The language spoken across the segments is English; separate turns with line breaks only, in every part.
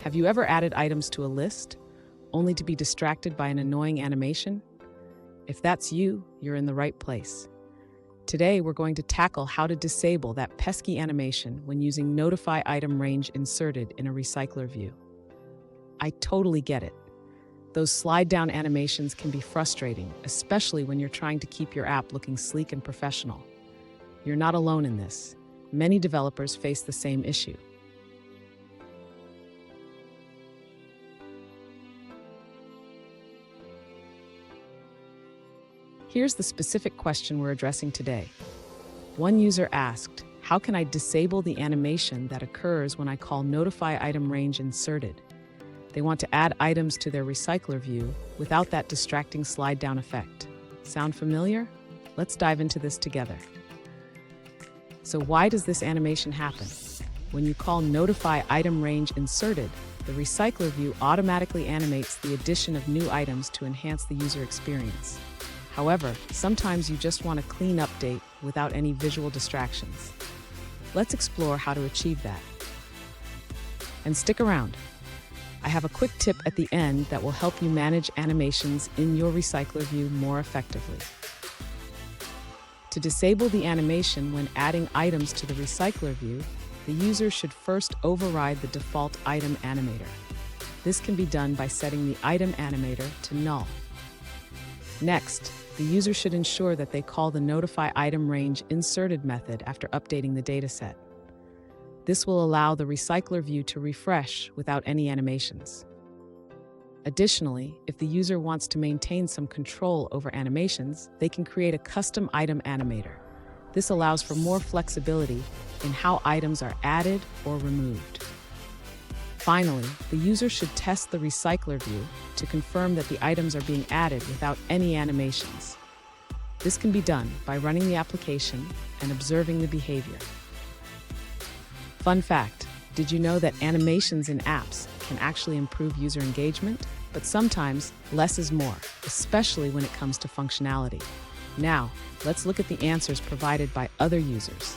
Have you ever added items to a list, only to be distracted by an annoying animation? If that's you, you're in the right place. Today, we're going to tackle how to disable that pesky animation when using notifyItemRangeInserted in a RecyclerView. I totally get it. Those slide-down animations can be frustrating, especially when you're trying to keep your app looking sleek and professional. You're not alone in this. Many developers face the same issue. Here's the specific question we're addressing today. One user asked, how can I disable the animation that occurs when I call notifyItemRangeInserted? They want to add items to their RecyclerView without that distracting slide-down effect. Sound familiar? Let's dive into this together. So why does this animation happen? When you call notifyItemRangeInserted, the RecyclerView automatically animates the addition of new items to enhance the user experience. However, sometimes you just want a clean update without any visual distractions. Let's explore how to achieve that. And stick around. I have a quick tip at the end that will help you manage animations in your RecyclerView more effectively. To disable the animation when adding items to the RecyclerView, the user should first override the default item animator. This can be done by setting the item animator to null. Next, the user should ensure that they call the notifyItemRangeInserted method after updating the dataset. This will allow the RecyclerView to refresh without any animations. Additionally, if the user wants to maintain some control over animations, they can create a custom item animator. This allows for more flexibility in how items are added or removed. Finally, the user should test the RecyclerView to confirm that the items are being added without any animations. This can be done by running the application and observing the behavior. Fun fact, did you know that animations in apps can actually improve user engagement? But sometimes, less is more, especially when it comes to functionality. Now, let's look at the answers provided by other users.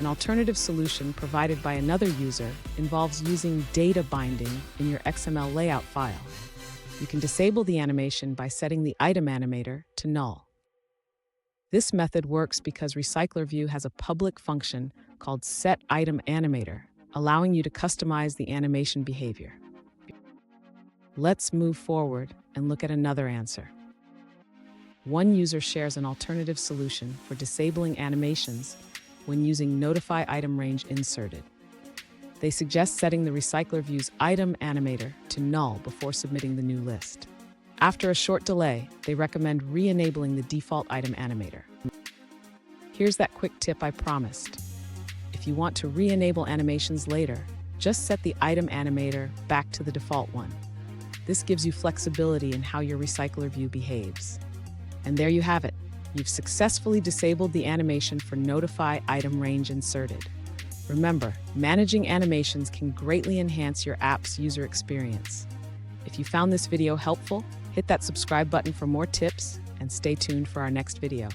An alternative solution provided by another user involves using data binding in your XML layout file. You can disable the animation by setting the item animator to null. This method works because RecyclerView has a public function called setItemAnimator, allowing you to customize the animation behavior. Let's move forward and look at another answer. One user shares an alternative solution for disabling animations when using notifyItemRangeInserted. They suggest setting the RecyclerView's item animator to null before submitting the new list. After a short delay, they recommend re-enabling the default item animator. Here's that quick tip I promised. If you want to re-enable animations later, just set the item animator back to the default one. This gives you flexibility in how your RecyclerView behaves. And there you have it. You've successfully disabled the animation for notifyItemRangeInserted. Remember, managing animations can greatly enhance your app's user experience. If you found this video helpful, hit that subscribe button for more tips and stay tuned for our next video.